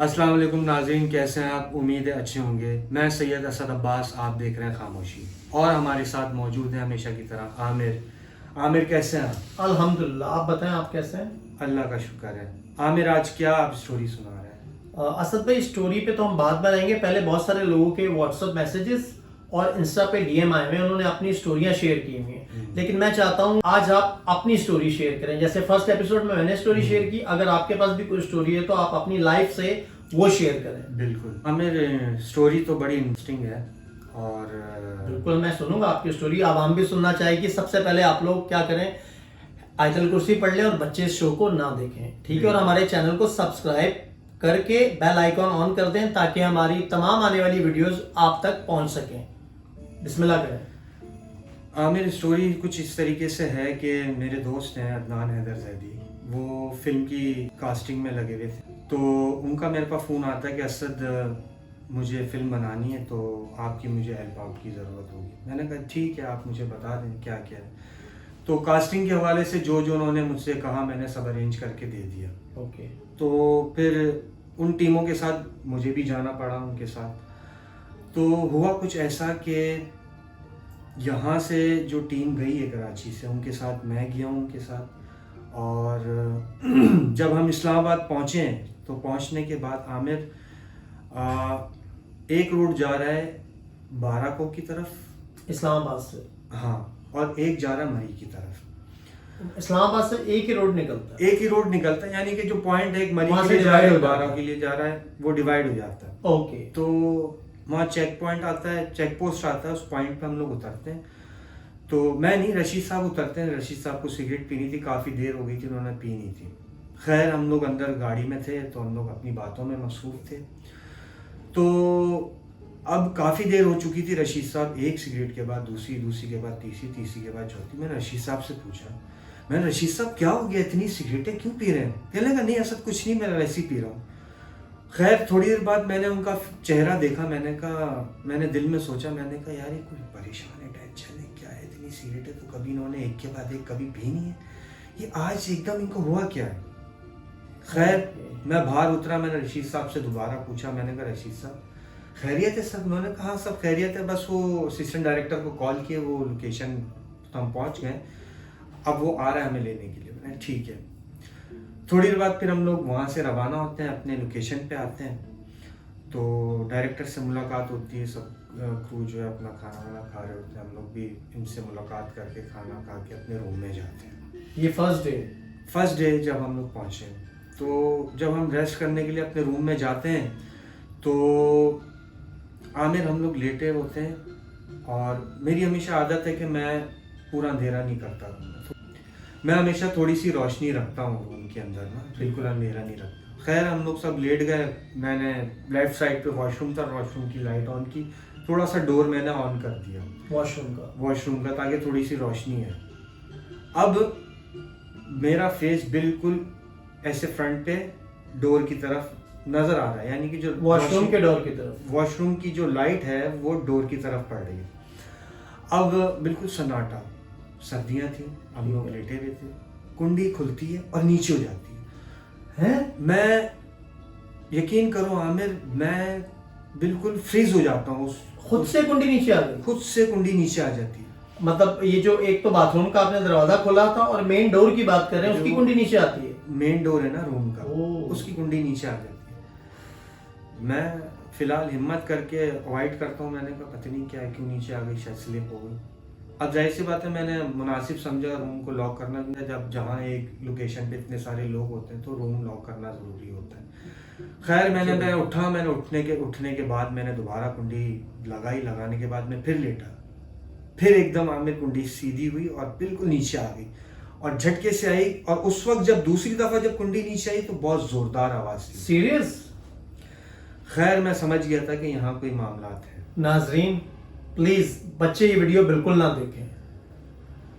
अस्सलाम वालेकुम नाज़रीन, कैसे हैं आप? उम्मीद है अच्छे होंगे। मैं सैयद असद अब्बास, आप देख रहे हैं खामोशी। और हमारे साथ मौजूद हैं हमेशा की तरह आमिर। आमिर कैसे हैं आप? अल्हम्दुलिल्लाह। आप बताएं, आप कैसे हैं? अल्लाह का शुक्र है। आमिर, आज क्या आप स्टोरी सुना रहे हैं? असद भाई, स्टोरी पे तो हम बात बनाएंगे। पहले बहुत सारे लोगों के व्हाट्सएप मैसेजेस और इंस्टा पे डीएम आए हुए हैं, उन्होंने अपनी स्टोरियां शेयर की हुई हैं। लेकिन मैं चाहता हूं आज आप अपनी स्टोरी शेयर करें। जैसे फर्स्ट एपिसोड में मैंने स्टोरी शेयर की, अगर आपके पास भी कोई स्टोरी है तो आप अपनी लाइफ से वो शेयर करें। बिल्कुल आमिर, स्टोरी तो बड़ी इंटरेस्टिंग है और बिल्कुल, मैं सुनूंगा आपकी स्टोरी। अब हम भी सुनना चाहिए कि सबसे पहले आप लोग क्या करें, आयतल कुर्सी पढ़ लें और बच्चे इस शो को ना देखें, ठीक है? और हमारे चैनल को सब्सक्राइब करके बेल आइकॉन ऑन कर दें ताकि हमारी तमाम आने वाली वीडियोस आप तक पहुंच सकें। बिस्मिल्लाह करें। आमिर, स्टोरी कुछ इस तरीके से है कि मेरे दोस्त हैं अदनान हैदर जैदी, वो फिल्म की कास्टिंग में लगे हुए थे। तो उनका मेरे पास फ़ोन आता है कि असद, मुझे फ़िल्म बनानी है तो आपकी मुझे हेल्प आउट की ज़रूरत होगी। मैंने कहा ठीक है, आप मुझे बता दें क्या क्या है। तो कास्टिंग के हवाले से जो जो उन्होंने मुझसे कहा मैंने सब अरेंज करके दे दिया। ओके। तो फिर उन टीमों के साथ मुझे भी जाना पड़ा उनके साथ। तो हुआ कुछ ऐसा कि यहाँ से जो टीम गई है कराची से, उनके साथ मैं गया उनके साथ। और जब हम इस्लामाबाद पहुँचे तो पहुँचने के बाद आमिर, एक रोड जा रहा है बाराको की तरफ, इस्लामाबाद से? हाँ, और एक जा रहा है मरी की तरफ। इस्लामाबाद से एक ही रोड निकलता है? एक ही रोड निकलता है, यानी कि जो पॉइंट है एक मरी वहाँ के से लिए जा रहा है, divide हो बारा जाता के लिए जा रहा है, वो डिवाइड हो जाता है। ओके। तो वहाँ चेक पॉइंट आता है, चेक पोस्ट आता है, उस पॉइंट पे हम लोग उतरते हैं। तो मैं नहीं, रशीद साहब उतरते हैं। रशीद साहब को सिगरेट पीनी थी, काफ़ी देर हो गई थी, उन्होंने पी नहीं थी। खैर, हम लोग अंदर गाड़ी में थे तो हम लोग अपनी बातों में मसरूफ़ थे। तो अब काफ़ी देर हो चुकी थी। रशीद साहब एक सिगरेट के बाद दूसरी, दूसरी के बाद तीसरी, तीसरी के बाद चौथी। मैंने रशीद साहब से पूछा, मैंने रशीद साहब क्या हो गया, इतनी सिगरेटें क्यों पी रहे हैं? कहने लगा नहीं असद कुछ नहीं, मैं वैसे ही पी रहा हूँ। खैर, थोड़ी देर बाद मैंने उनका चेहरा देखा। मैंने कहा, मैंने दिल में सोचा, मैंने कहा यार ये कोई परेशान है, टेंशन है, क्या है? इतनी सिगरेटें तो कभी इन्होंने एक के बाद एक कभी पी नहीं है, ये आज एकदम इनको हुआ क्या है? खैर, मैं बाहर उतरा, मैंने रशीद साहब से दोबारा पूछा। मैंने कहा रशीद साहब खैरियत है सब? उन्होंने कहा सब खैरियत है, बस वो असिस्टेंट डायरेक्टर को कॉल किए, वो लोकेशन तो हम पहुंच गए, अब वो आ रहा है हमें लेने के लिए। मैंने ठीक है। थोड़ी देर बाद फिर हम लोग वहाँ से रवाना होते हैं, अपने लोकेशन पे आते हैं। तो डायरेक्टर से मुलाकात होती है, सब क्रू जो है अपना खाना वाना खा रहे होते हैं, हम लोग भी इनसे मुलाकात करके खाना खा के अपने रूम में जाते हैं। ये फर्स्ट डे जब हम लोग पहुँचे, तो जब हम रेस्ट करने के लिए अपने रूम में जाते हैं तो आमिर हम लोग लेटे होते हैं। और मेरी हमेशा आदत है कि मैं पूरा अंधेरा नहीं करता, मैं हमेशा थोड़ी सी रोशनी रखता हूँ रूम के अंदर ना, बिल्कुल अंधेरा नहीं रखता। खैर, हम लोग सब लेट गए। मैंने लेफ्ट साइड पे वॉशरूम था, वॉशरूम की लाइट ऑन की, थोड़ा सा डोर मैंने ऑन कर दिया वॉशरूम का ताकि थोड़ी सी रोशनी है। अब मेरा फेस बिल्कुल ऐसे फ्रंट पे डोर की तरफ नजर आ रहा है, यानी कि जो वॉशरूम के डोर की तरफ, वॉशरूम की जो लाइट है वो डोर की तरफ पड़ रही है। अब बिल्कुल सन्नाटा, सर्दियाँ थी, हम लोग लेटे हुए थे, कुंडी खुलती है और नीचे हो जाती है। मैं, यकीन करो आमिर, मैं बिल्कुल फ्रीज हो जाता हूँ। खुद से कुंडी नीचे आ गई? खुद से कुंडी नीचे आ जाती है। मतलब ये जो एक तो बाथरूम का आपने दरवाजा खोला था और मेन डोर की बात कर रहे हैं, उसकी कुंडी नीचे आती है? मेन डोर है ना रूम का, उसकी कुंडी नीचे आ जाती है। मैं फिलहाल हिम्मत करके अवॉइड करता हूँ। मैंने कहा पता नहीं क्या है, क्यों नीचे आ गई, शायद स्लिप हो गई। अब जाहिर सी बात है, मैंने मुनासिब समझा रूम को लॉक करना। जब जहाँ एक लोकेशन पे इतने सारे लोग होते हैं तो रूम लॉक करना ज़रूरी होता है। खैर, मैं उठा, मैंने उठने के बाद मैंने दोबारा कुंडी लगाई। लगाने के बाद मैं फिर लेटा, फिर एकदम आमिर कुंडी सीधी हुई और बिल्कुल नीचे आ गई और झटके से आई। और उस वक्त जब दूसरी दफ़ा जब कुंडी नीचे आई तो बहुत ज़ोरदार आवाज़ थी। सीरियस? खैर, मैं समझ गया था कि यहाँ कोई मामलात है। नाजरीन प्लीज बच्चे ये वीडियो बिल्कुल ना देखें।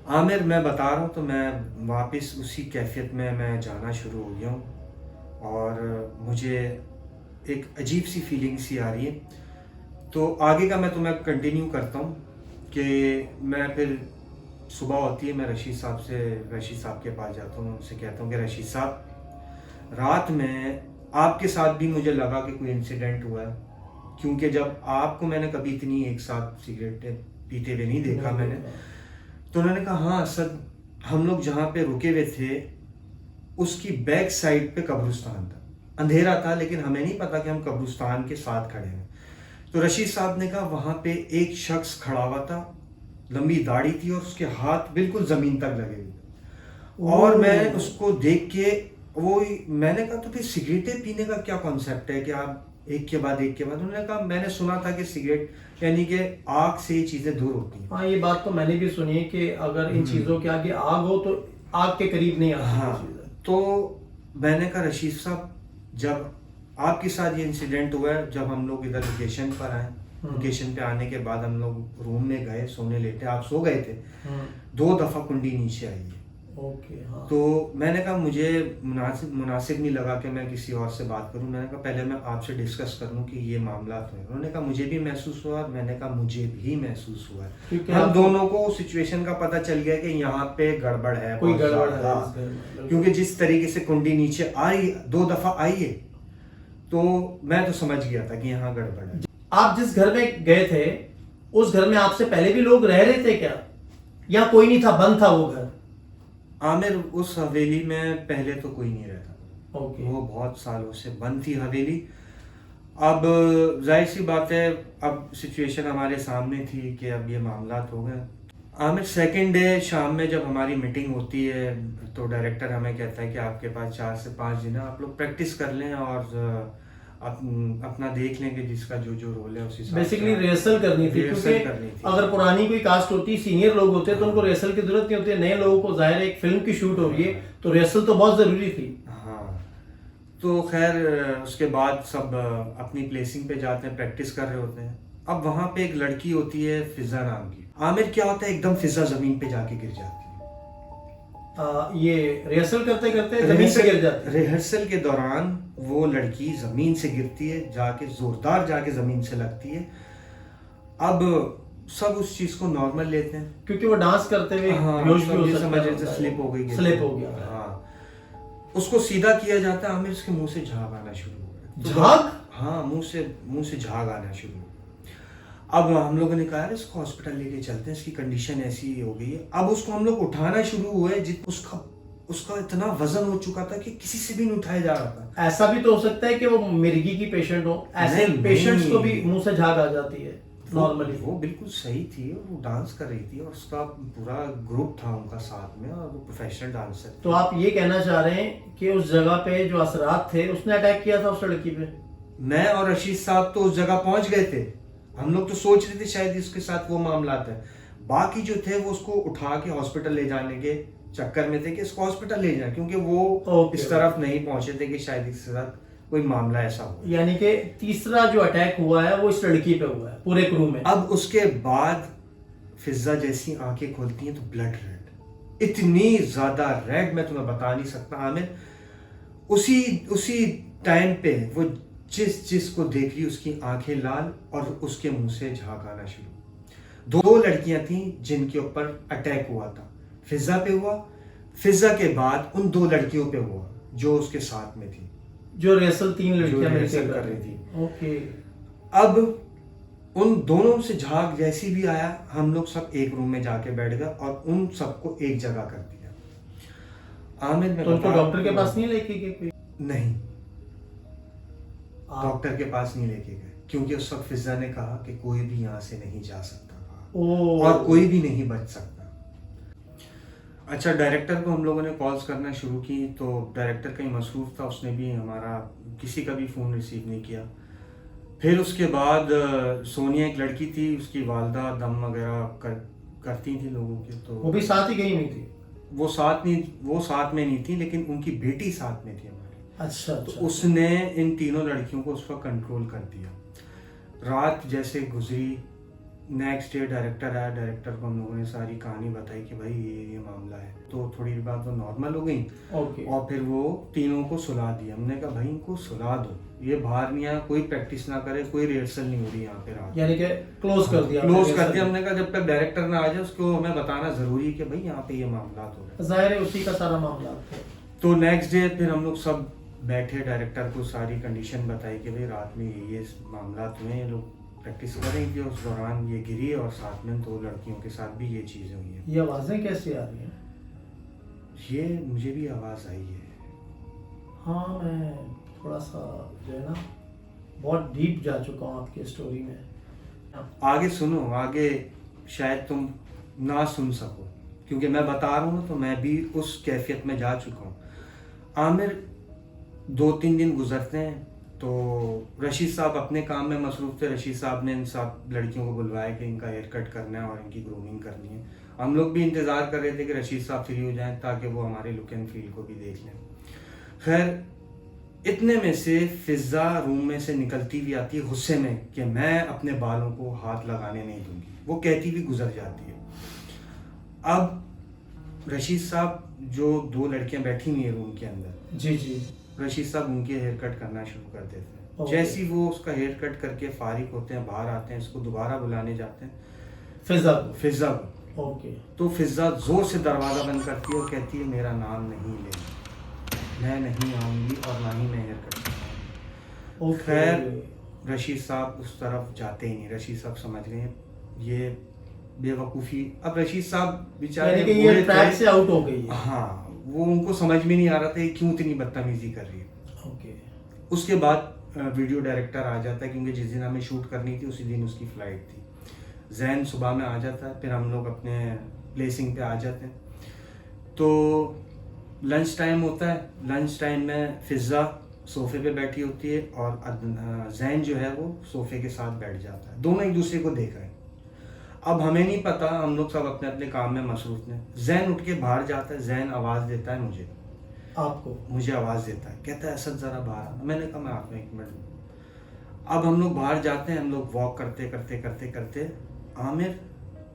आमिर, मैं बता रहा हूँ तो मैं वापस उसी कैफियत में मैं जाना शुरू हो गया हूँ और मुझे एक अजीब सी फीलिंग सी आ रही है। तो आगे का मैं तुम्हें कंटिन्यू करता हूँ कि मैं फिर सुबह होती है, मैं रशीद साहब के पास जाता हूँ, उनसे कहता हूँ कि रशीद साहब, रात में आपके साथ भी मुझे लगा कि कोई इंसिडेंट हुआ है, क्योंकि जब आपको मैंने कभी इतनी एक साथ सिगरेट पीते हुए नहीं देखा मैंने। तो उन्होंने कहा हाँ सर, हम लोग जहाँ पे रुके हुए थे उसकी बैक साइड पे कब्रिस्तान था, अंधेरा था लेकिन हमें नहीं पता कि हम कब्रिस्तान के साथ खड़े हैं। तो रशीद साहब ने कहा वहाँ पे एक शख्स खड़ा हुआ था, लंबी दाढ़ी थी और उसके हाथ बिल्कुल जमीन तक लगे हुए। और मैं उसको देख के मैंने कहा तो फिर सिगरेटें पीने का क्या कॉन्सेप्ट है कि आप एक के बाद एक के बाद? उन्होंने कहा मैंने सुना था कि सिगरेट यानी कि आग से ये चीजें दूर होती हैं। हाँ, ये बात तो मैंने भी सुनी है कि अगर इन चीजों के आगे आग हो तो आग के करीब नहीं आती। हाँ, तो मैंने कहा रशीद साहब, जब आपके साथ ये इंसिडेंट हुआ है, जब हम लोग इधर लोकेशन पर आए, लोकेशन पे आने के बाद हम लोग रूम में गए, सोने लेटे, आप सो गए थे, 2 दफा कुंडी नीचे आई है। ओके, हाँ। तो मैंने कहा मुझे मुनासिब नहीं लगा कि मैं किसी और से बात करूं। मैंने कहा पहले मैं आपसे डिस्कस कर लूं कि ये मामला है। उन्होंने कहा मुझे भी महसूस हुआ, और मैंने कहा मुझे भी महसूस हुआ है। हम दोनों को सिचुएशन का पता चल गया कि यहाँ पे गड़बड़ है, कोई गड़बड़ है, क्योंकि जिस तरीके से कुंडी नीचे आई, 2 दफा आई है, तो मैं तो समझ गया था कि यहाँ गड़बड़ है। आप जिस घर में गए थे उस घर में आपसे पहले भी लोग रह रहे थे क्या, या कोई नहीं था, बंद था वो घर? आमिर, उस हवेली में पहले तो कोई नहीं रहता। ओके। वो बहुत सालों से बंद थी हवेली। अब जाहिर सी बात है, अब सिचुएशन हमारे सामने थी कि अब ये मामला हो गए। आमिर, सेकंड डे शाम में जब हमारी मीटिंग होती है तो डायरेक्टर हमें कहता है कि आपके पास 4 से 5 दिन है, आप लोग प्रैक्टिस कर लें और अपना देख लेंगे जिसका जो जो रोल है उसी बेसिकली रिहर्सल करनी थी, क्योंकि अगर पुरानी कोई कास्ट होती, सीनियर लोग होते तो उनको रिहर्सल की जरूरत नहीं होती। नए लोगों को जाहिर है एक फिल्म की शूट हो रही है तो रिहर्सल तो बहुत जरूरी थी। हाँ, तो खैर उसके बाद सब अपनी प्लेसिंग पे जाते हैं, प्रैक्टिस कर रहे होते हैं। अब वहां पे एक लड़की होती है फिजा नाम की। आमिर, क्या होता है, एकदम फिजा जमीन पे जाके गिर जाती है। ये रिहर्सल करते करते जमीन से गिर जाती है। रिहर्सल के दौरान वो लड़की जमीन से गिरती है, जाके जोरदार जाके जमीन से लगती है। अब सब उस चीज को नॉर्मल लेते हैं, क्योंकि वो डांस करते हुए बेहोश भी हो सकता है, स्लिप हो गई, स्लिप हो गया। हाँ, उसको सीधा किया जाता है। आमिर, उसके मुंह से झाग आना शुरू हो गया। झाग? हाँ, मुंह से झाग आना शुरू हो गया। अब हम लोगों ने कहा इसको हॉस्पिटल लेके चलते हैं, इसकी कंडीशन ऐसी हो गई है। अब उसको हम लोग उठाना शुरू हुए, उसका इतना वजन हो चुका था कि किसी से भी नहीं उठाया जा रहा था। ऐसा भी तो हो सकता है कि वो मिर्गी की पेशेंट हो, ऐसे पेशेंट्स को भी मुंह से झाग आ जाती है नॉर्मली। वो बिल्कुल सही थी और वो डांस कर रही थी और उसका पूरा ग्रुप था उनका साथ में, और वो प्रोफेशनल डांसर। तो आप ये कहना चाह रहे हैं कि उस जगह पे जो असरात थे उसने अटैक किया था उस लड़की पे? मैं और रशीद साहब तो उस जगह पहुंच गए थे। हम लोग तो सोच रहे थे शायद इसके साथ वो मामला है। बाकी जो थे वो उसको उठा के हॉस्पिटल ले जाने के चक्कर में थे कि इसको हॉस्पिटल ले जाए, क्योंकि वो इस तरफ नहीं पहुंचे थे कि शायद इसके साथ कोई मामला ऐसा हो। यानी कि तीसरा जो अटैक हुआ है वो इस लड़की पे हुआ है पूरे क्रू में। अब उसके बाद फिजा जैसी आंखें खोलती हैं तो ब्लड रेड, इतनी ज्यादा रेड मैं तुम्हें बता नहीं सकता आमिर। उसी टाइम पे वो जिस को देख रही उसकी आंखें लाल और उसके मुंह से झाग आना शुरू। 2 लड़कियां थी जिनके ऊपर अटैक हुआ था। फिजा पे हुआ, फिजा के बाद उन 2 लड़कियों पे हुआ जो उसके साथ में थी, जो रिहर्सल 3 लड़कियां मिलकर कर रही थी। ओके। अब उन दोनों से झाग जैसी भी आया, हम लोग सब एक रूम में जाके बैठ गए और उन सबको एक जगह कर दिया। आमिर, में तो उनको डॉक्टर के पास नहीं लेके गए? नहीं, डॉक्टर के पास नहीं लेके गए, क्योंकि उस वक्त फिजा ने कहा कि कोई भी यहाँ से नहीं जा सकता और कोई भी नहीं बच सकता। अच्छा, डायरेक्टर को हम लोगों ने कॉल्स करना शुरू की तो डायरेक्टर कहीं मसरूफ था, उसने भी हमारा किसी का भी फ़ोन रिसीव नहीं किया। फिर उसके बाद सोनिया एक लड़की थी, उसकी वालदा दम वगैरह करती थी लोगों के, तो वो भी साथ ही गई नहीं थी? वो साथ में नहीं थी, लेकिन उनकी बेटी साथ में थी हमारी। अच्छा। तो उसने इन 3 लड़कियों को उस वक्त कंट्रोल कर दिया। रात जैसे गुजरी, नेक्स्ट डे डायरेक्टर आया, डायरेक्टर को हम लोगों ने सारी कहानी बताई कि भाई ये मामला है। तो थोड़ी देर बाद वो नॉर्मल हो गई। ओके। और फिर वो 3 को सुला दिया। हमने कहा भाई इनको सुला दो, ये बाहर नहीं आया, कोई प्रैक्टिस ना करे, कोई रिहर्सल नहीं हो रही यहाँ पे रात। यानी कि क्लोज कर दिया? हमने कहा जब तक डायरेक्टर ना आ जाए उसको हमें बताना जरूरी है कि भाई यहाँ पे ये मामला हो रहा है। जाहिर है उसी का सारा मामला। तो नेक्स्ट डे फिर हम लोग सब बैठे डायरेक्टर को सारी कंडीशन बताई कि भाई रात में ये मामला हुए, ये लोग प्रैक्टिस कर रही थी, उस दौरान ये गिरी और साथ में 2 लड़कियों के साथ भी ये चीज़ें हुई हैं। ये आवाज़ें कैसे आ रही हैं? ये मुझे भी आवाज़ आई है। हाँ, मैं थोड़ा सा जो है ना बहुत डीप जा चुका हूँ आपकी स्टोरी में। आगे सुनो, आगे शायद तुम ना सुन सको, क्योंकि मैं बता रहा हूँ तो मैं भी उस कैफियत में जा चुका हूँ। आमिर 2-3 दिन गुजरते हैं तो रशीद साहब अपने काम में मसरूफ़ थे। रशीद साहब ने इन सब लड़कियों को बुलवाया कि इनका हेयर कट करना है और इनकी ग्रूमिंग करनी है। हम लोग भी इंतज़ार कर रहे थे कि रशीद साहब फ्री हो जाएं ताकि वो हमारे लुक एंड फील को भी देख लें। खैर, इतने में से फिज़ा रूम में से निकलती हुई आती है गुस्से में कि मैं अपने बालों को हाथ लगाने नहीं दूंगी। वो कहती हुई गुजर जाती है। अब रशीद साहब, जो 2 लड़कियां बैठी हुई हैं रूम के अंदर, जी जी, रशीद साहब उनके हेयर कट करना शुरू कर देते हैं। ओके। जैसे ही वो उसका हेयर कट करके फारिग होते हैं, बाहर आते हैं, इसको दोबारा बुलाने जाते हैं फिज़ा को। ओके। तो फिज़ा जोर से दरवाज़ा बंद करती है और कहती है मेरा नाम नहीं लेना, मैं नहीं आऊँगी और ना ही मैं हेयर कट करूँगी। खैर, रशीद साहब उस तरफ जाते ही नहीं। रशीद साहब समझ गए ये बेवकूफ़ी। अब रशीद साहब बेचारे यानी कि ये बूढ़े ट्रैक थे। से आउट हो गई है। हाँ, वो उनको समझ में नहीं आ रहा था ये क्यों इतनी बदतमीजी कर रही है। ओके। उसके बाद वीडियो डायरेक्टर आ जाता है, क्योंकि जिस दिन हमें शूट करनी थी उसी दिन उसकी फ़्लाइट थी। जैन सुबह में आ जाता है, फिर हम लोग अपने प्लेसिंग पे आ जाते हैं। तो लंच टाइम होता है। लंच टाइम में फिज़ा सोफ़े पे बैठी होती है और जैन जो है वो सोफ़े के साथ बैठ जाता है। दोनों एक दूसरे को देख रहे हैं। अब हमें नहीं पता, हम लोग सब अपने अपने काम में मसरूफ हैं। जैन उठ के बाहर जाता है। जैन आवाज़ देता है मुझे आवाज़ देता है, कहता है असद ज़रा बाहर आना। मैंने कहा मैं आता हूँ, 1 मिनट। अब हम लोग बाहर जाते हैं। हम लोग वॉक करते करते करते करते आमिर,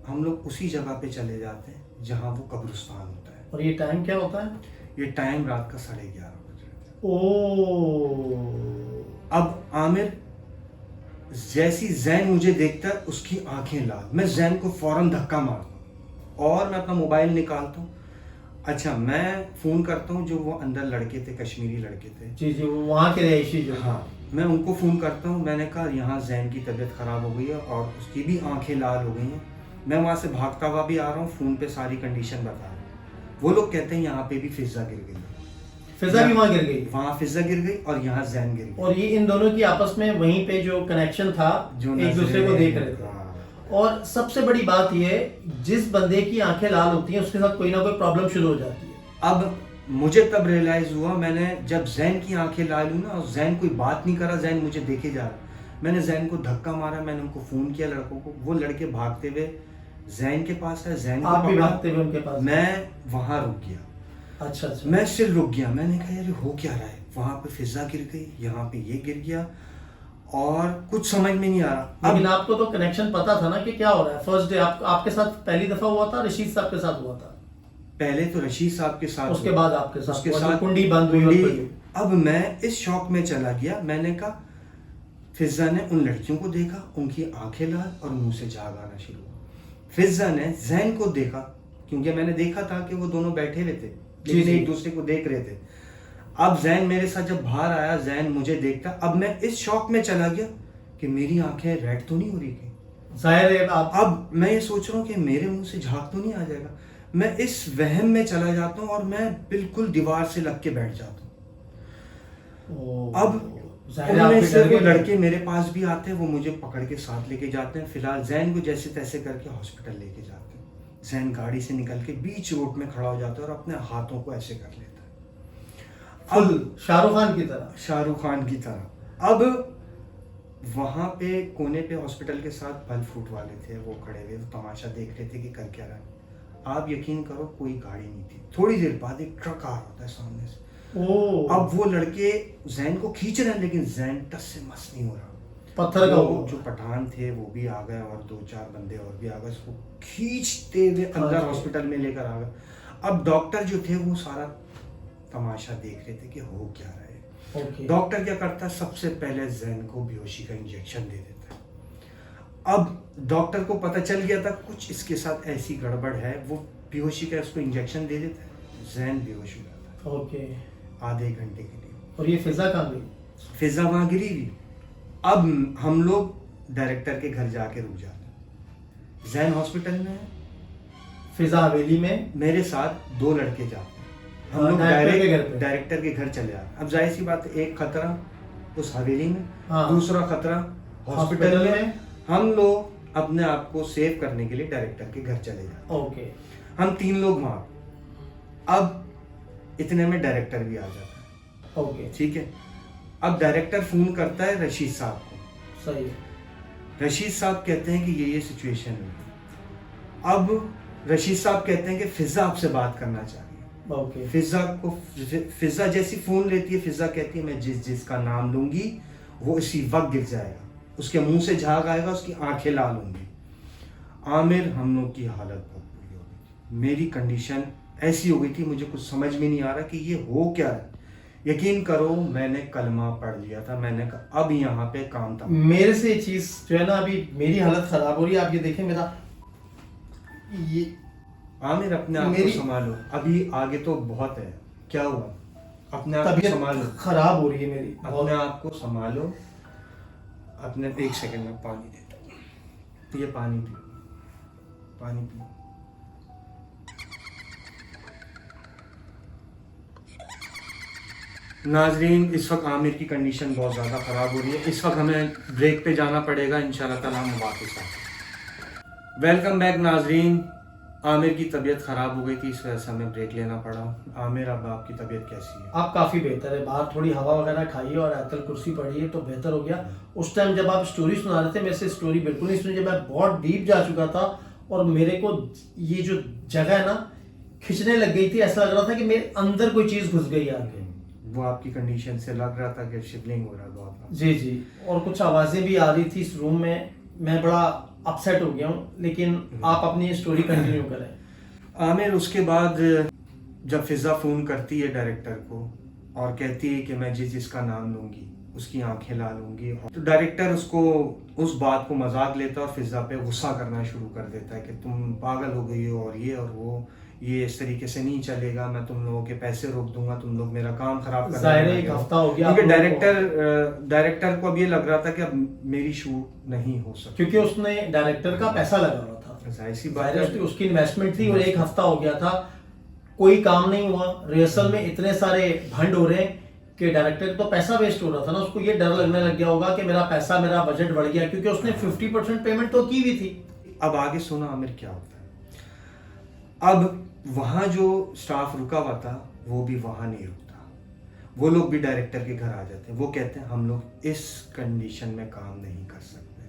हम लोग उसी जगह पे चले जाते हैं जहाँ वो कब्रिस्तान होता है। और ये टाइम क्या होता है? ये टाइम रात का 11:30 बज रहे थे। अब आमिर, जैसी जैन मुझे देखता है उसकी आंखें लाल। मैं जैन को फौरन धक्का मारता हूँ और मैं अपना मोबाइल निकालता हूँ। अच्छा, मैं फ़ोन करता हूँ जो वो अंदर लड़के थे, कश्मीरी लड़के थे। जी जी, वो वहाँ के रहायशी जो। हाँ, मैं उनको फ़ोन करता हूँ। मैंने कहा यहाँ जैन की तबीयत ख़राब हो गई है और उसकी भी आंखें लाल हो गई हैं। मैं वहाँ से भागता हुआ भी आ रहा हूँ, फ़ोन पे सारी कंडीशन बता रहा हूँ। वो लोग कहते हैं यहाँ पे भी फिज़ा गिर गई। फिज़ा भी वहाँ गिर गई? वहाँ फिज़ा गिर गई और यहाँ जैन गिर गई। और ये इन दोनों की आपस में वहीं पे जो कनेक्शन था, जो एक दूसरे को देख रहे थे। हाँ। और सबसे बड़ी बात ये, जिस बंदे की आंखें लाल होती हैं उसके साथ कोई ना कोई प्रॉब्लम शुरू हो जाती है। अब मुझे तब रियलाइज़ हुआ, मैंने जब जैन की आंखें लाल हुई ना और जैन कोई बात नहीं करा, जैन मुझे देखे जा रहा, मैंने जैन को धक्का मारा। मैंने उनको फ़ोन किया लड़कों को। वो लड़के भागते हुए जैन के पास है। जैन को आप भी पकड़ा। भागते हुए उनके पास? मैं वहाँ रुक गया। अच्छा अच्छा। मैं सिर्फ रुक गया। मैंने कहा यार हो क्या रहा है? वहाँ पे फिज़ा गिर गई, यहाँ पे ये गिर गया और कुछ समझ में नहीं आ रहा। लेकिन आपको तो कनेक्शन पता था ना कि क्या हो रहा है? फर्स्ट डे आपके साथ पहली दफा हुआ था, रशीद साहब के साथ हुआ था? पहले तो रशीद साहब के साथ, उसके बाद आपके साथ? उसके वो साथ कुंडी बंद हुई और कुंडी। खुली। अब मैं इस शौक में चला गया। मैंने कहा, फिज़ा ने उन लड़कियों को देखा, उनकी आंखें लाल और मुंह से झाग आना शुरू हुआ। फिज़ा ने जैन को देखा, क्योंकि मैंने देखा था कि वो दोनों बैठे हुए थे लेकिन एक दूसरे को देख रहे थे। अब जैन मेरे साथ जब बाहर आया, जैन मुझे देखता। अब मैं इस शौक में चला गया कि मेरी आंखें रेड तो नहीं हो रही थी। जाहिर है आप। अब मैं ये सोच रहा हूँ कि मेरे मुंह से झाग तो नहीं आ जाएगा। मैं इस वहम में चला जाता हूँ और मैं बिल्कुल दीवार से लग के बैठ जाता हूँ। अब उनमें से वो लड़के मेरे पास भी आते हैं, वो मुझे पकड़ के साथ लेके जाते हैं। फिलहाल जैन को जैसे तैसे करके हॉस्पिटल लेके जाते हैं। जैन गाड़ी से निकल के बीच रोड में खड़ा हो जाता है और अपने हाथों को ऐसे कर लेता है, अब शाहरुख खान की तरह। शाहरुख खान की तरह। अब वहाँ पे कोने पे हॉस्पिटल के साथ फल फ्रूट वाले थे, वो खड़े हुए, वो तमाशा देख रहे थे कि कर क्या रहा है। आप यकीन करो, कोई गाड़ी नहीं थी। थोड़ी देर बाद एक ट्रक आ रहा है सामने से। अब वो लड़के जैन को खींच रहे हैं लेकिन जैन टस से मस नहीं हो रहा। पत्थर का वो जो पठान थे वो भी आ गए और 2-4 बंदे और भी आ गए, उसको खींचते हुए अंदर हॉस्पिटल में लेकर आ गए। अब डॉक्टर जो थे वो सारा तमाशा देख रहे थे कि हो क्या रहा है। डॉक्टर क्या करता है, सबसे पहले जैन को बेहोशी का इंजेक्शन दे देता है। अब डॉक्टर को पता चल गया था कुछ इसके साथ ऐसी गड़बड़ है, वो बेहोशी का उसको इंजेक्शन दे देता है। जैन बेहोश हो जाता है आधे घंटे के लिए। और ये फिजा कहाँ गई? फिजा वहां गिरी हुई। अब हम लोग डायरेक्टर के घर जाके रुक जाते हैं। जैन हॉस्पिटल में है, फिजा हवेली में मेरे साथ 2 लड़के जाते हैं। हम हाँ, लोग डायरेक्टर के घर पे। डायरेक्टर के घर चले आते। अब जाहिर सी बात है, एक खतरा उस हवेली में, हाँ। दूसरा खतरा हॉस्पिटल में। हम लोग अपने आप को सेव करने के लिए डायरेक्टर के घर चले जाते। ओके। हम 3 लोग वहां। अब इतने में डायरेक्टर भी आ जाता है। ओके, ठीक है। अब डायरेक्टर फोन करता है रशीद साहब को। सही है। रशीद साहब कहते हैं कि ये सिचुएशन है। अब रशीद साहब कहते हैं कि फिजा आपसे बात करना चाहिए। ओके। फिजा जैसी फोन लेती है, फिजा कहती है मैं जिसका नाम लूंगी वो इसी वक्त गिर जाएगा, उसके मुंह से झाग आएगा, उसकी आंखें लाल होंगी। आमिर, हम लोग की हालत बहुत बुरी हो गई थी। मेरी कंडीशन ऐसी हो गई थी, मुझे कुछ समझ में नहीं आ रहा कि ये हो क्या है। यकीन करो, मैंने कलमा पढ़ लिया था। मैंने कहा अब यहाँ पे काम था। मेरे से ये चीज जो है ना, अभी मेरी हालत खराब हो रही है। आप ये देखें, मेरा ये आमिर, अपने आप को मेरी संभालो, अभी आगे तो बहुत है। क्या हुआ? अपने आप को तबीयत संभालो, खराब हो रही है मेरी अपने बहुत। आप को संभालो। अपने 1 सेकंड में पानी देता हूँ। ये पानी पियो, पानी पियो। नाजरीन, इस वक्त आमिर की कंडीशन बहुत ज़्यादा ख़राब हो रही है। इस वक्त हमें ब्रेक पे जाना पड़ेगा। इंशाल्लाह ताला हम वापस आते। वेलकम बैक नाजरीन। आमिर की तबीयत ख़राब हो गई थी, इस वजह से हमें ब्रेक लेना पड़ा। आमिर, अब आपकी तबीयत कैसी है? आप काफी बेहतर है। बाहर थोड़ी हवा वगैरह खाई और आयतल कुर्सी पड़ी है तो बेहतर हो गया। उस टाइम जब आप स्टोरी सुना रहे थे, मेरे से स्टोरी बिल्कुल नहीं सुनी। जब मैं बहुत डीप जा चुका था और मेरे को ये जो जगह है ना खिंचने लग गई थी, ऐसा लग रहा था कि मेरे अंदर कोई चीज घुस गई आके। वो आपकी कंडीशन से लग रहा था कि शिवलिंग हो रहा था आपका। जी जी, और कुछ आवाजें भी आ रही थी इस रूम में। मैं बड़ा अपसेट हो गया हूँ, लेकिन आप अपनी स्टोरी कंटिन्यू करें। आमिर, उसके बाद जब फिजा फ़ोन करती है डायरेक्टर को और कहती है कि मैं जिसका नाम लूंगी उसकी आंखें लाल होंगी, तो डायरेक्टर उसको उस बात को मजाक लेता है और फिजा पे गुस्सा करना शुरू कर देता है कि तुम पागल हो गई हो और ये और वो, ये इस तरीके से नहीं चलेगा, मैं तुम लोगों के पैसे रोक दूंगा, तुम लोग मेरा काम खराब कर ज़ाहिर है, एक हफ्ता हो गया। क्योंकि डायरेक्टर को अब ये लग रहा था कि अब मेरी शूट नहीं हो सकती, क्योंकि उसने डायरेक्टर का पैसा लगा हुआ था। ऐसी बात है, उसकी इन्वेस्टमेंट थी और एक हफ्ता हो गया था, कोई काम नहीं हुआ। रिहर्सल में इतने सारे भंड हो रहे हैं कि डायरेक्टर का तो पैसा वेस्ट हो रहा था ना। उसको ये डर लगने लग गया होगा कि मेरा पैसा, मेरा बजट बढ़ गया, क्योंकि उसने 50% पेमेंट तो की भी थी। अब आगे सुना आमिर क्या होता है। अब वहां जो स्टाफ रुका हुआ था वो भी वहां नहीं रुकता। वो लोग भी डायरेक्टर के घर आ जाते हैं। वो कहते हैं हम लोग इस कंडीशन में काम नहीं कर सकते,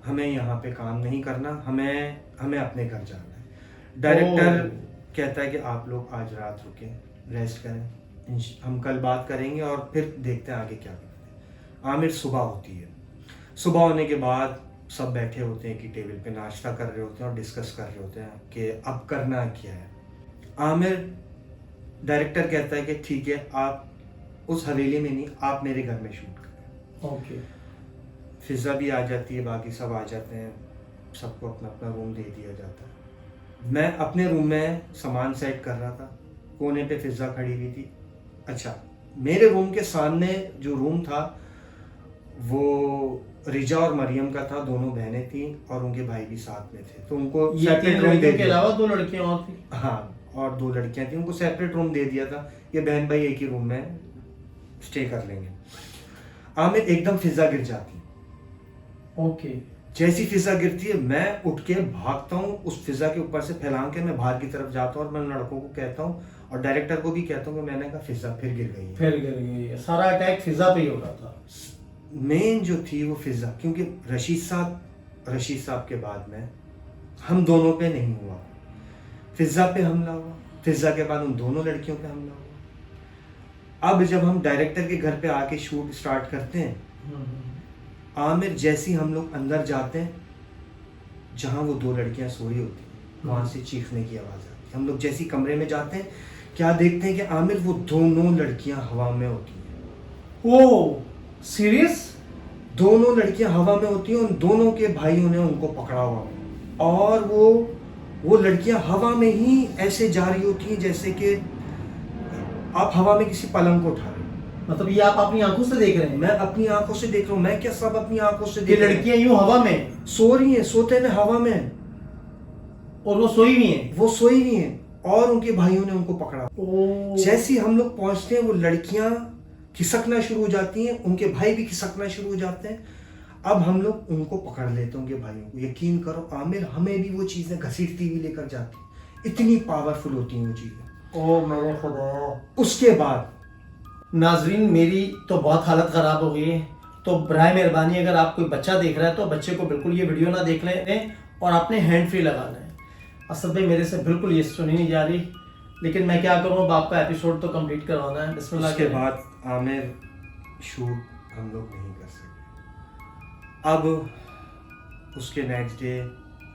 हमें यहाँ पे काम नहीं करना, हमें अपने घर जाना है। डायरेक्टर कहता है कि आप लोग आज रात रुके, रेस्ट करें, हम कल बात करेंगे और फिर देखते हैं आगे क्या करते हैं। आमिर, सुबह होती है। सुबह होने के बाद सब बैठे होते हैं कि टेबल पे नाश्ता कर रहे होते हैं और डिस्कस कर रहे होते हैं कि अब करना क्या है। आमिर, डायरेक्टर कहता है कि ठीक है, आप उस हवेली में नहीं, आप मेरे घर में शूट करें। ओके। फिजा भी आ जाती है, बाकी सब आ जाते हैं, सबको अपना अपना रूम दे दिया जाता है। मैं अपने रूम में सामान सेट कर रहा था, कोने पे फिजा खड़ी हुई थी। अच्छा, मेरे रूम के सामने जो रूम था वो रिजा और मरियम का था, दोनों बहनें थी और उनके भाई भी साथ में थे, तो उनको सेपरेट रूम दे के दिया। अलावा 2 लड़कियां और थी। हाँ, और 2 लड़कियां थी, उनको सेपरेट रूम दे दिया था। ये बहन भाई एक ही रूम में स्टे कर लेंगे। आमिर, एकदम फिजा गिर जाती। ओके। जैसी फिजा गिरती है मैं उठ के भागता हूँ, उस फिजा के ऊपर से फैला के मैं बाहर की तरफ जाता हूँ और मैं लड़कों को कहता हूँ और डायरेक्टर को भी कहता हूँ कि मैंने कहा फिजा फिर गिर गई है। फिर गिर गई है। सारा अटैक फिजा पे ही हो रहा था। मेन जो थी वो फिजा, क्योंकि रशीद साहब के बाद में हम दोनों पे नहीं हुआ, फिजा पे हमला हुआ, फिजा के बाद उन दोनों लड़कियों पे हमला हुआ। अब जब हम डायरेक्टर के घर पे आके शूट स्टार्ट करते हैं, आमिर, जैसी हम लोग अंदर जाते हैं जहां वो 2 लड़कियां सोई होती हैं, वहां से चीखने की आवाज आती है। हम लोग जैसी कमरे में जाते हैं, क्या देखते हैं कि आमिर वो दोनों लड़कियां हवा में होती हैं। ओ सीरियस? दोनों लड़कियां हवा में होती हैं, उन दोनों के भाइयों ने उनको पकड़ा हुआ और वो लड़कियां हवा में ही ऐसे जा रही होती हैं जैसे कि आप हवा में किसी पलंग को उठा रहे हो। मतलब ये आप अपनी आंखों से देख रहे हैं मैं अपनी आंखों से देख रहा हूँ, मैं क्या सब अपनी आंखों से कि देख रहा हूँ। लड़कियां यूं हवा में सो रही हैं, सोते में हवा में, और वो सोई हुई हैं। वो सोई नहीं है और उनके भाइयों ने उनको पकड़ा। ओ जैसे ही हम लोग पहुंचते हैं वो लड़कियां खिसकना शुरू हो जाती हैं, उनके भाई भी खिसकना शुरू हो जाते हैं। अब हम लोग उनको पकड़ लेते हैं, उनके भाइयों को। यकीन करो आमिर, हमें भी वो चीजें घसीटती हुई लेकर जाती हैं, इतनी पावरफुल होती हैं वो चीजें। ओ मेरे खुदा। उसके बाद नाजरीन मेरी तो बहुत हालत ख़राब हो गई है, तो बराए मेहरबानी अगर आप कोई बच्चा देख रहा है तो बच्चे को बिल्कुल ये वीडियो ना देख लें और आपने हैंड फ्री लगाना है। असद भाई मेरे से बिल्कुल ये सुनी नहीं जा रही, लेकिन मैं क्या करूँ, अब आपका एपिसोड तो कंप्लीट करवाना है। बिस्मिल्लाह। उसके बाद आमिर शूट हम लोग नहीं कर सके। अब उसके नेक्स्ट डे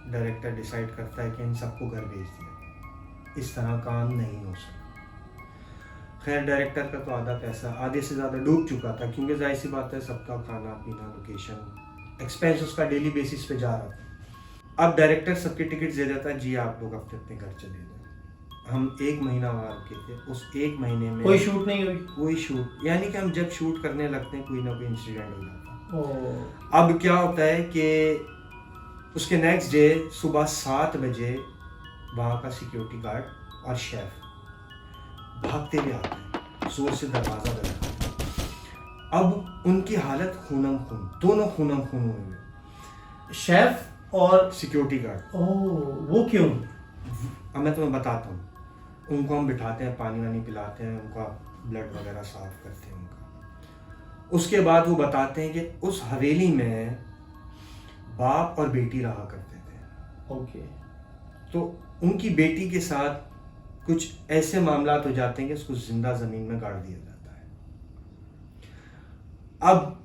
डायरेक्टर डिसाइड करता है कि इन सबको घर भेज दिया, इस तरह काम नहीं हो सकता। खैर डायरेक्टर का तो आधा पैसा आधे से ज़्यादा डूब चुका था, क्योंकि जाहिर सी बात है सबका खाना पीना लोकेशन एक्सपेंस उसका डेली बेसिस पे जा रहा था। अब डायरेक्टर सबके टिकट दे देता है, जी आप लोग अपने अपने घर चले जाए। हम 1 महीना वहाँ रुके थे, उस 1 महीने में कोई शूट नहीं हुई। कोई शूट, यानी कि हम जब शूट करने लगते हैं कोई ना कोई इंसिडेंट हो जाता है। ओ अब क्या होता है कि उसके नेक्स्ट डे सुबह 7 बजे वहाँ का सिक्योरिटी गार्ड और शेफ भागते हुए आते हैं, जोर से दरवाज़ा बजाते हैं। अब उनकी हालत खूनम खून, दोनों खूनम खून हुए हुए, शेफ और सिक्योरिटी गार्ड। ओ वो क्यों? अब मैं तुम्हें बताता हूँ। उनको हम बिठाते हैं, पानी वानी पिलाते हैं, उनका ब्लड वगैरह साफ करते हैं उनका। उसके बाद वो बताते हैं कि उस हवेली में बाप और बेटी रहा करते थे। ओके। तो उनकी बेटी के साथ कुछ ऐसे मामलात हो जाते हैं कि उसको जिंदा जमीन में गाड़ दिया जाता है। अब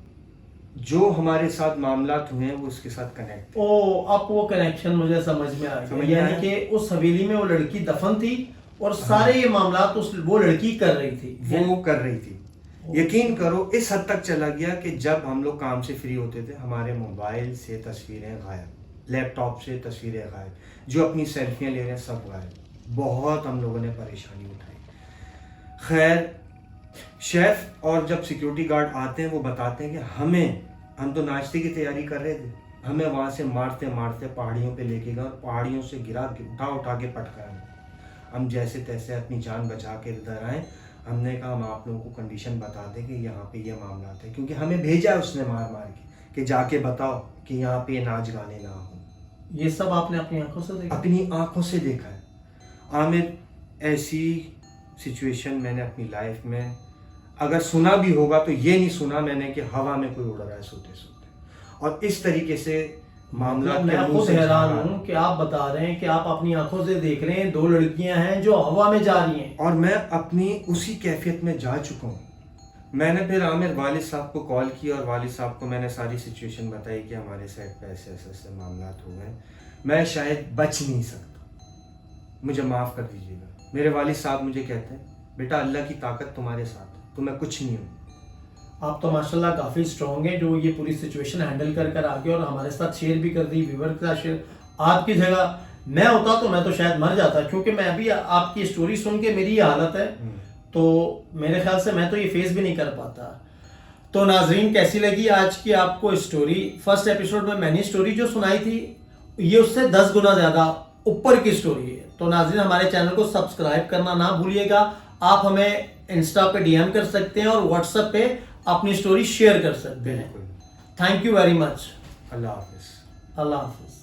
जो हमारे साथ मामलात हुए हैं वो उसके साथ कनेक्ट। ओ अब वो कनेक्शन मुझे समझ में आ समझ गया, में यानी आया? कि उस हवेली में वो लड़की दफन थी और सारे ये मामलात उस वो लड़की कर रही थी। वो कर रही थी। यकीन करो इस हद तक चला गया कि जब हम लोग काम से फ्री होते थे हमारे मोबाइल से तस्वीरें गायब, लैपटॉप से तस्वीरें गायब, जो अपनी सेल्फियां ले रहे हैं सब गायब। बहुत हम लोगों ने परेशानी उठाई। खैर शेफ और जब सिक्योरिटी गार्ड आते हैं वो बताते हैं कि हम तो नाश्ते की तैयारी कर रहे थे, हमें वहाँ से मारते मारते पहाड़ियों पे लेके गए और पहाड़ियों से गिरा के उठा के पटकाया। हम जैसे तैसे अपनी जान बचा के इधर आए। हमने कहा हम आप लोगों को कंडीशन बता दें कि यहाँ पे ये मामला है, क्योंकि हमें भेजा है उसने मार के कि जाके बताओ कि यहाँ पे नाच गाने ना हो। ये सब आपने अपनी आंखों से देखा? अपनी आंखों से देखा है आमिर। ऐसी सिचुएशन मैंने अपनी लाइफ में अगर सुना भी होगा तो ये नहीं सुना मैंने कि हवा में कोई उड़ रहा है सोते सोते, और इस तरीके से मामला मैं खुद हैरान हूँ कि आप बता रहे हैं कि आप अपनी आंखों से देख रहे हैं 2 लड़कियां हैं जो हवा में जा रही हैं, और मैं अपनी उसी कैफियत में जा चुका हूँ। मैंने फिर आमिर वालिद साहब को कॉल किया और वालिद साहब को मैंने सारी सिचुएशन बताई कि हमारे सेट पे ऐसे ऐसे मामला हो गए, मैं शायद बच नहीं सकता, मुझे माफ़ कर दीजिएगा। मेरे वालिद साहब मुझे कहते हैं बेटा अल्लाह की ताकत तुम्हारे साथ है, तुम्हें कुछ नहीं हो। आप तो माशाल्लाह काफ़ी स्ट्रॉन्ग हैं जो ये पूरी सिचुएशन हैंडल कर आगे और हमारे साथ शेयर भी कर दी, व्यूवर के साथ शेयर। आपकी जगह मैं होता तो मैं तो शायद मर जाता, क्योंकि मैं अभी आपकी स्टोरी सुन के मेरी ये हालत है तो मेरे ख्याल से मैं तो ये फेस भी नहीं कर पाता। तो नाजरीन कैसी लगी आज की आपको स्टोरी? फर्स्ट एपिसोड में मैंने स्टोरी जो सुनाई थी ये उससे 10 गुना ज़्यादा ऊपर की स्टोरी है। तो नाजरीन हमारे चैनल को सब्सक्राइब करना ना भूलिएगा। आप हमें इंस्टा पे DM कर सकते हैं और व्हाट्सएप पे अपनी स्टोरी शेयर कर सकते हैं। Thank you very much. अल्लाह हाफिज़। अल्लाह हाफिज़।